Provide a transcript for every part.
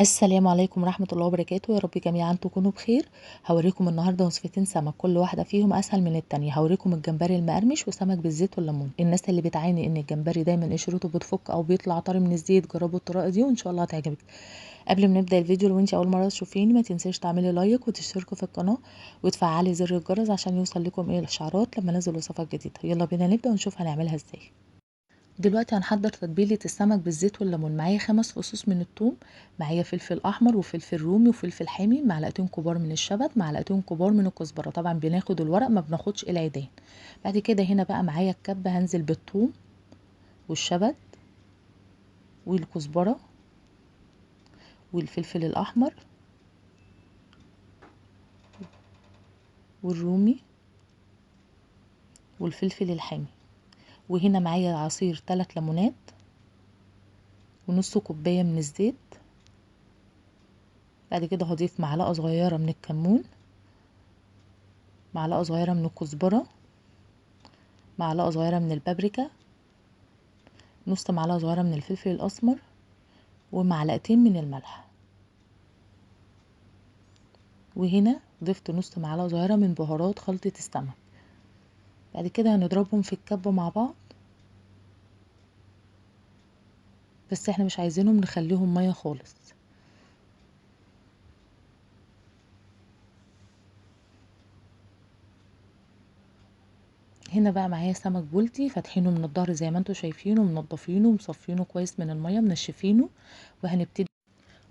السلام عليكم ورحمة الله وبركاته، يا رب جميعا تكونوا بخير. هوريكم النهاردة وصفتين سمك، كل واحدة فيهم أسهل من التانية. هوريكم الجمبري المقرمش وسمك بالزيت والليمون. الناس اللي بتعاني إن الجمبري دايما قشرته بتفك أو بيطلع طري من الزيت، جربوا الطريقة دي وإن شاء الله هتعجبك. قبل ما نبدأ الفيديو، لو انت أول مرة تشوفيني ما تنسيش تعملي لايك وتشتركوا في القناة وتفعلي زر الجرس عشان يوصل لكم الإشعارات لما نزل وصفات جديدة. يلا بينا نبدأ ونشوف هنعملها ازاي. دلوقتي هنحضر تتبيلة السمك بالزيت والليمون. معايا 5 فصوص من الثوم، معايا فلفل احمر وفلفل رومي وفلفل حامي، معلقتين كبار من الشبت، معلقتين كبار من الكزبرة. طبعا بناخد الورق ما بناخدش العيدان. بعد كده هنا بقى معايا الكبة، هنزل بالثوم والشبت والكزبرة والفلفل الاحمر والرومي والفلفل الحامي. وهنا معايا عصير 3 ليمونات ونص كوباية من الزيت. بعد كده هضيف معلقة صغيرة من الكمون، معلقة صغيرة من الكزبرة، معلقة صغيرة من البابريكا، نص معلقة صغيرة من الفلفل الأسمر، ومعلقتين من الملح. وهنا ضفت نص معلقة صغيرة من بهارات خلطة السمك. بعد كده هنضربهم في الكبة مع بعض، بس احنا مش عايزينهم نخليهم مية خالص. هنا بقى معايا سمك بولتي فاتحينه من الظهر زي ما انتوا شايفينه، منضفينه ومصفينه كويس من المية، منشفينه. وهنبتدي،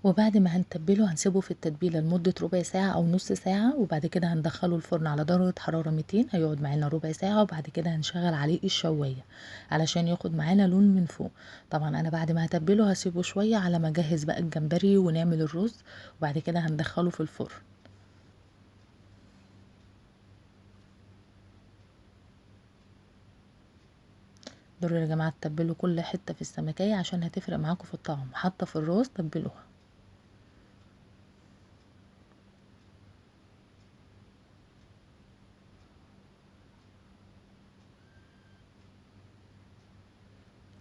وبعد ما هنتبله هنسيبه في التتبيله لمده ربع ساعه او نص ساعه، وبعد كده هندخله الفرن على درجه حراره 200. هيقعد معانا ربع ساعه، وبعد كده هنشغل عليه الشوايه علشان ياخد معانا لون من فوق. طبعا انا بعد ما هتبله هسيبه شويه على ما اجهز بقى الجمبري ونعمل الرز، وبعد كده هندخله في الفرن. ضروري يا جماعه تتبلوا كل حته في السمكيه عشان هتفرق معاكم في الطعم، حتى في الراس تبلوها.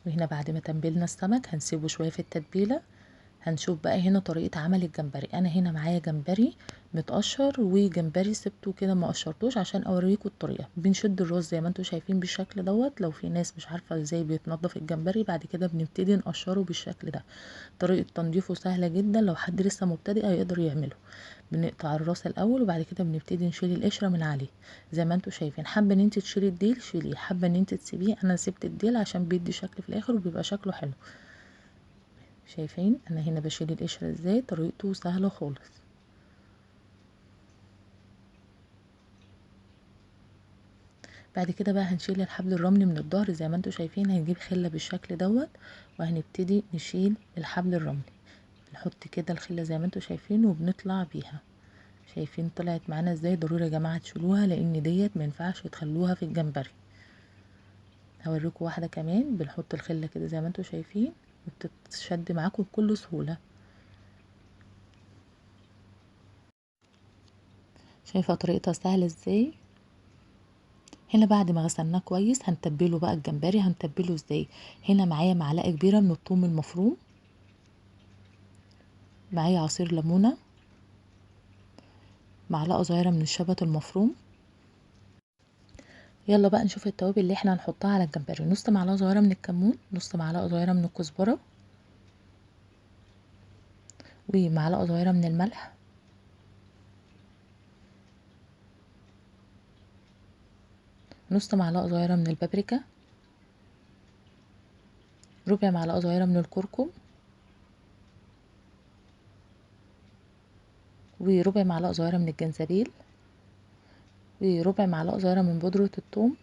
وهنا بعد ما تبلنا السمك هنسيبه شويه في التتبيله. هنشوف بقى هنا طريقة عمل الجمبري. انا هنا معايا جمبري متقشر وجمبري سبته كده ما قشرتوش عشان اوريكم الطريقة. بنشد الراس زي ما انتم شايفين بالشكل دوت. لو في ناس مش عارفة ازاي بيتنضف الجمبري، بعد كده بنبتدي نقشره بالشكل ده. طريقة تنظيفه سهلة جدا، لو حد لسه مبتدئ هيقدر يعمله. بنقطع الراس الاول، وبعد كده بنبتدي نشيل القشرة من عليه زي ما انتم شايفين. حابة ان انت تشيلي الديل شيليه، حابة ان انت تسيبيه. انا سبت الديل عشان بيدي شكل في الاخر وبيبقى شكله حلو. شايفين انا هنا بشيل القشرة ازاي؟ طريقته سهلة خالص. بعد كده بقى هنشيل الحبل الرملي من الظهر زي ما انتوا شايفين. هنجيب خلة بالشكل دوت وهنبتدي نشيل الحبل الرملي. بنحط كده الخلة زي ما انتوا شايفين وبنطلع بيها. شايفين طلعت معانا ازاي؟ ضروري يا جماعة تشيلوها لان ديت ما ينفعش تخلوها في الجمبري. هوريكم واحدة كمان. بنحط الخلة كده زي ما انتوا شايفين وبتتشد معاكم بكل سهولة. شايفة طريقتها سهلة ازاي؟ هنا بعد ما غسلناه كويس هنتبله بقى. الجمبري هنتبله ازاي؟ هنا معايا معلقة كبيرة من الثوم المفروم، معايا عصير ليمونة، معلقة صغيرة من الشبت المفروم. يلا بقى نشوف التوابل اللي احنا هنحطها على الجمبري. نص معلقة صغيرة من الكمون، نص معلقة صغيرة من الكزبرة، ومعلقة صغيرة من الملح، نص معلقة صغيرة من البابريكا، ربع معلقة صغيرة من الكركم، وربع معلقة صغيرة من الجنزبيل، وربع معلقة صغيرة من بودرة الثوم،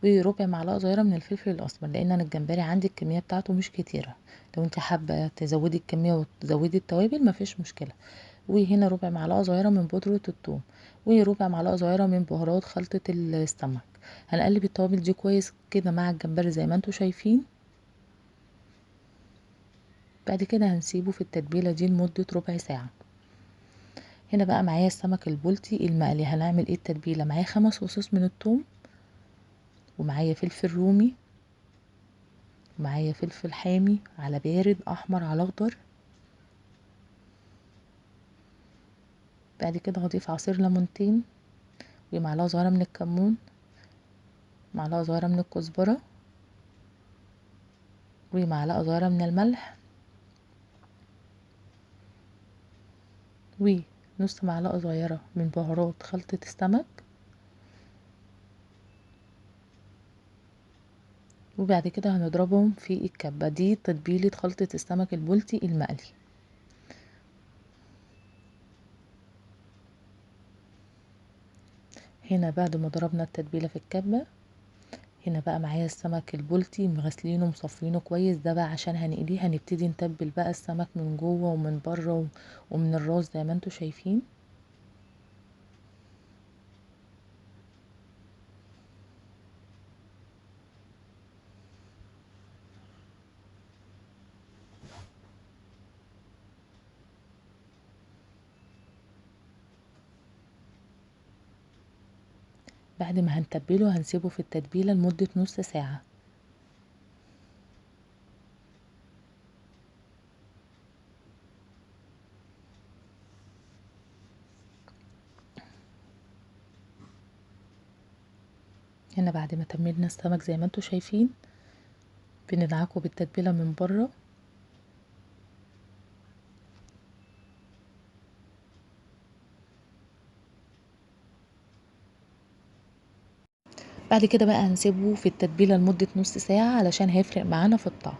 وربع معلقة صغيرة من الفلفل الأسمر. لأن أنا الجمبري عندي الكمية بتاعته مش كتيرة، لو انت حابة تزودي الكمية وتزودي التوابل مفيش مشكلة. وهنا ربع معلقة صغيرة من بودرة الثوم، وربع معلقة صغيرة من بهارات خلطة السمك. هنقلب التوابل دي كويس كده مع الجمبري زي ما انتوا شايفين. بعد كده هنسيبه في التتبيلة دي لمدة ربع ساعة. هنا بقى معايا السمك البلطي المقلي. هنعمل ايه التتبيلة؟ معايا 5 فصوص من الثوم، ومعايا فلفل رومي، ومعايا فلفل حامي على بارد احمر على اخضر، بعد كده هضيف عصير ليمونتين ومعلقة صغيرة من الكمون، معلقة صغيرة من الكزبرة، ومعلقة صغيرة من الملح، ونص معلقة صغيرة من بهارات خلطة السمك. وبعد كده هنضربهم في الكبة. دي تتبيلة خلطة السمك البلطي المقلي. هنا بعد ما ضربنا التتبيلة في الكبة، هنا بقى معايا السمك البلطي مغسلينه ومصفينه كويس. ده بقى عشان هنقليه، هنبتدي نتبل بقى السمك من جوه ومن بره ومن الراس زي ما انتوا شايفين. بعد ما هنتبله هنسيبه في التتبيلة لمدة نص ساعة. هنا بعد ما تمينا السمك زي ما انتوا شايفين، بندعكه بالتتبيلة من بره. بعد كده بقى هنسيبه في التتبيلة لمدة نص ساعة علشان هيفرق معانا في الطعم.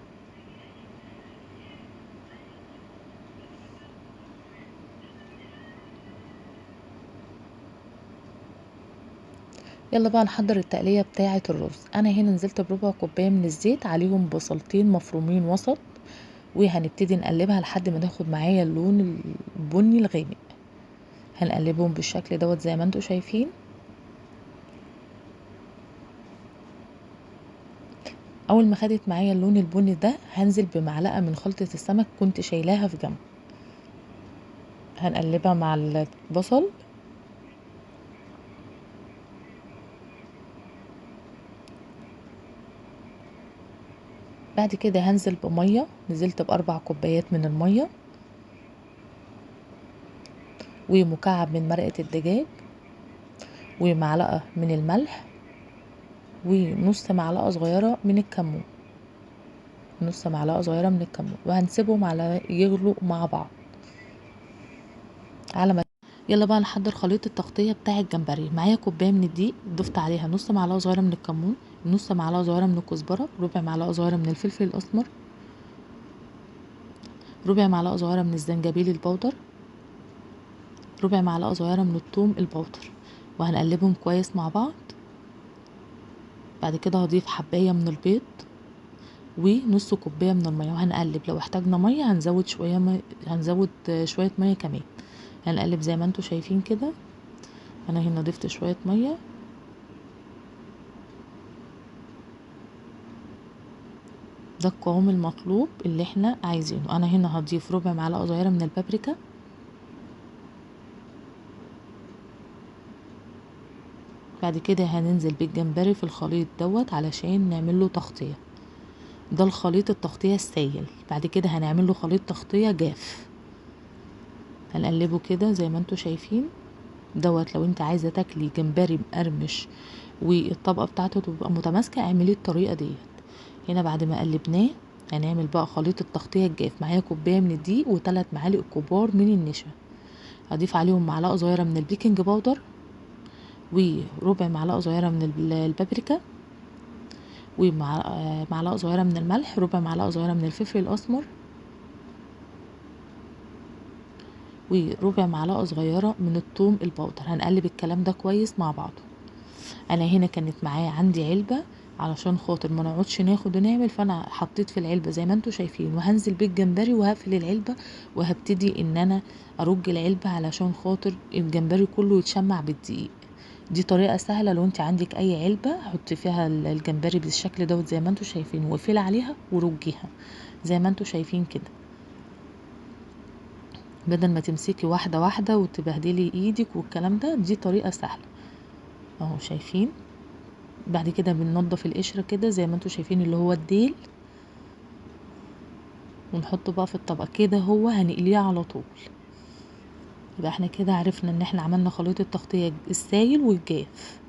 يلا بقى نحضر التقلية بتاعة الرز. انا هنا نزلت بربع كوباية من الزيت، عليهم بصلتين مفرومين وسط، وهنبتدي نقلبها لحد ما ناخد معايا اللون البني الغامق. هنقلبهم بالشكل دوت زي ما انتوا شايفين. اول ما خدت معايا اللون البني ده، هنزل بمعلقة من خلطة السمك كنت شايلاها في جنب. هنقلبها مع البصل. بعد كده هنزل بمية، نزلت بأربع كوبايات من المية، ومكعب من مرقة الدجاج، ومعلقة من الملح، ونص معلقة صغيرة من الكمون. نص معلقة صغيرة من الكمون، وهنسيبهم على يغلوا مع بعض على ما. يلا بقى نحضر خليط التغطية بتاع الجمبري. معايا كوباية من الدقيق، ضفت عليها نص معلقة صغيرة من الكمون، نص معلقة صغيرة من الكزبرة، ربع معلقة صغيرة من الفلفل الأسمر، ربع معلقة صغيرة من الزنجبيل البودر، ربع معلقة صغيرة من الثوم البودر، وهنقلبهم كويس مع بعض. بعد كده هضيف حباية من البيض ونص كوباية من المية، وهنقلب. لو احتاجنا مية هنزود شوية هنزود شوية مية كمان. هنقلب زي ما انتوا شايفين كده. انا هنا ضفت شوية مية. ده القوام المطلوب اللي احنا عايزينه. انا هنا هضيف ربع معلقة صغيرة من البابريكا. بعد كده هننزل بالجمبري في الخليط دوت علشان نعمل له تغطية. ده الخليط التغطية السائل. بعد كده هنعمل له خليط تغطية جاف. هنقلبه كده زي ما انتوا شايفين دوت. لو انت عايزة تاكلي جمبري مقرمش والطبقة بتاعته تبقى متماسكة، اعملي الطريقة ديت. هنا بعد ما قلبناه هنعمل بقى خليط التغطية الجاف. معايا كوباية من الدقيق و3 معالق كبار من النشا. هضيف عليهم معلقة صغيرة من البيكنج باودر، وربع معلقة صغيرة من البابريكا، ومعلقة صغيرة من الملح، ربع معلقة صغيرة من الفلفل الأسمر، وربع معلقة صغيرة من الثوم البودر. هنقلب الكلام ده كويس مع بعضه. انا هنا كانت معايا عندي علبة علشان خاطر ما نقعدش ناخد ونعمل، فانا حطيت في العلبة زي ما انتوا شايفين، وهنزل بالجمبري وهقفل العلبة، وهبتدي ان انا ارج العلبة علشان خاطر الجمبري كله يتشمع بالدقيق. دي طريقة سهلة. لو انت عندك اي علبة حطي فيها الجمبري بالشكل دوت زي ما انتوا شايفين، واقفلي عليها ورجيها زي ما انتوا شايفين كده، بدل ما تمسكي واحدة واحدة وتبهدلي ايدك والكلام ده. دي طريقة سهلة اهو شايفين. بعد كده بننضف القشرة كده زي ما انتوا شايفين اللي هو الديل، ونحطه بقى في الطبق كده. هو هنقليه على طول. يبقى احنا كده عرفنا ان احنا عملنا خليط التغطية السايل والجاف،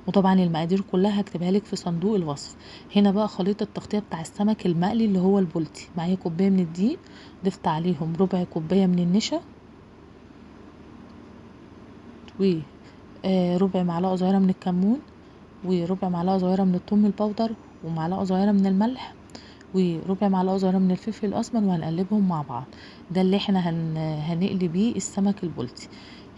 وطبعا المقادير كلها هكتبها لك في صندوق الوصف. هنا بقى خليط التغطية بتاع السمك المقلي اللي هو البلطي. معايا كوباية من الدقيق، ضفت عليهم ربع كوباية من النشا، وربع معلقة صغيرة من الكمون، وربع معلقة صغيرة من الثوم البودر، ومعلقة صغيرة من الملح، وربع معلقة صغيرة من الفلفل الأسمر، وهنقلبهم مع بعض. ده اللي احنا هنقلي بيه السمك البلطي.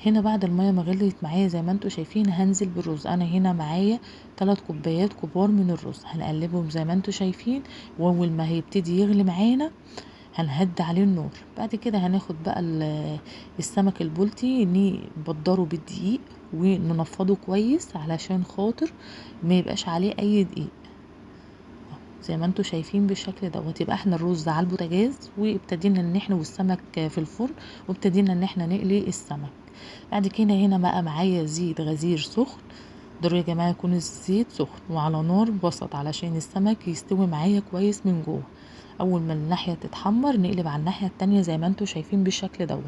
هنا بعد المية ما غليت معايا زي ما انتوا شايفين هنزل بالرز. انا هنا معايا 3 كوبايات كبار من الرز، هنقلبهم زي ما انتوا شايفين، واول ما هيبتدي يغلي معانا هنهدي عليه النار. بعد كده هناخد بقى السمك البلطي نبدره بالدقيق وننفضه كويس علشان خاطر ما يبقاش عليه اي دقيق، زي ما انتوا شايفين بالشكل دوت. يبقى احنا الرز على البوتاجاز، وابتدينا ان احنا والسمك في الفرن، وابتدينا ان احنا نقلي السمك. بعد كده هنا بقى معايا زيت غزير سخن. ضروري يا جماعه يكون الزيت سخن وعلى نار وسط علشان السمك يستوي معايا كويس من جوه. اول ما الناحيه تتحمر نقلب على الناحيه التانية زي ما انتوا شايفين بالشكل دوت.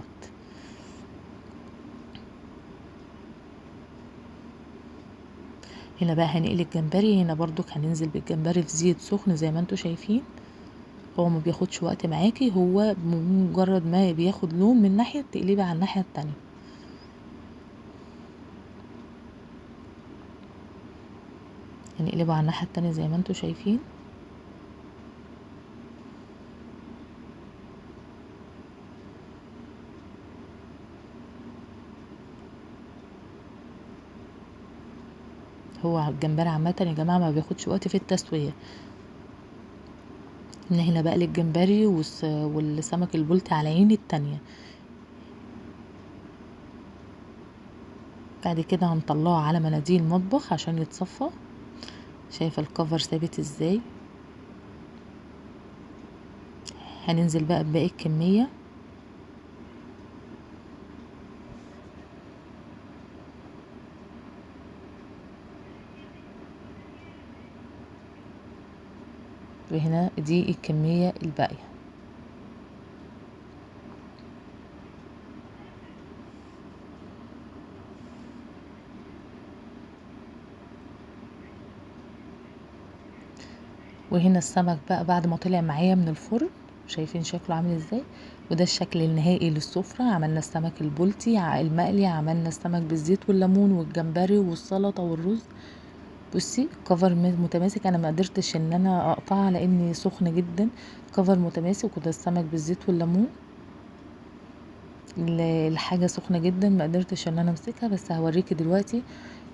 هنا بقى هنقلي الجمبري. هنا برضو هننزل بالجمبري في زيت سخن زي ما انتوا شايفين. هو ما بياخدش وقت معاكي، هو مجرد ما بياخد لون من ناحية تقلبي على الناحية التانية. هنقلبه على الناحية التانية زي ما انتوا شايفين. هو الجمبري عامة يا جماعة ما بياخدش وقت في التسوية. هنا بقى الجمبري والسمك البلطي على عين التانية. بعد كده هنطلعه على مناديل مطبخ عشان يتصفى. شايفة الكفر ثابت ازاي. هننزل بقى بباقي الكمية. وهنا دي الكمية الباقية. وهنا السمك بقى بعد ما طلع معايا من الفرن، شايفين شكله عامل ازاي. وده الشكل النهائي للسفرة. عملنا السمك البلطي المقلي، عملنا السمك بالزيت والليمون والجمبري والسلطة والرز. بصي كفر متماسك. انا ما قدرتش ان انا اقطعها لاني سخن جدا. كفر متماسك. وده السمك بالزيت والليمون. الحاجة سخنة جدا ما قدرتش ان انا امسكها، بس هوريكي دلوقتي.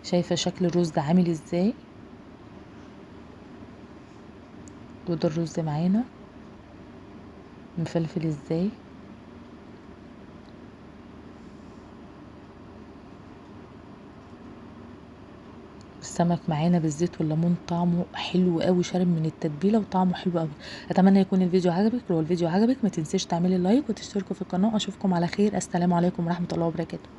شايفة شكل الرز ده عامل ازاي. وده الرز معانا مفلفل ازاي. السمك معانا بالزيت والليمون طعمه حلو قوي، شارب من التتبيله وطعمه حلو قوي. اتمنى يكون الفيديو عجبك. لو الفيديو عجبك ما تنسيش تعملي لايك وتشتركوا في القناه. اشوفكم على خير. السلام عليكم ورحمه الله وبركاته.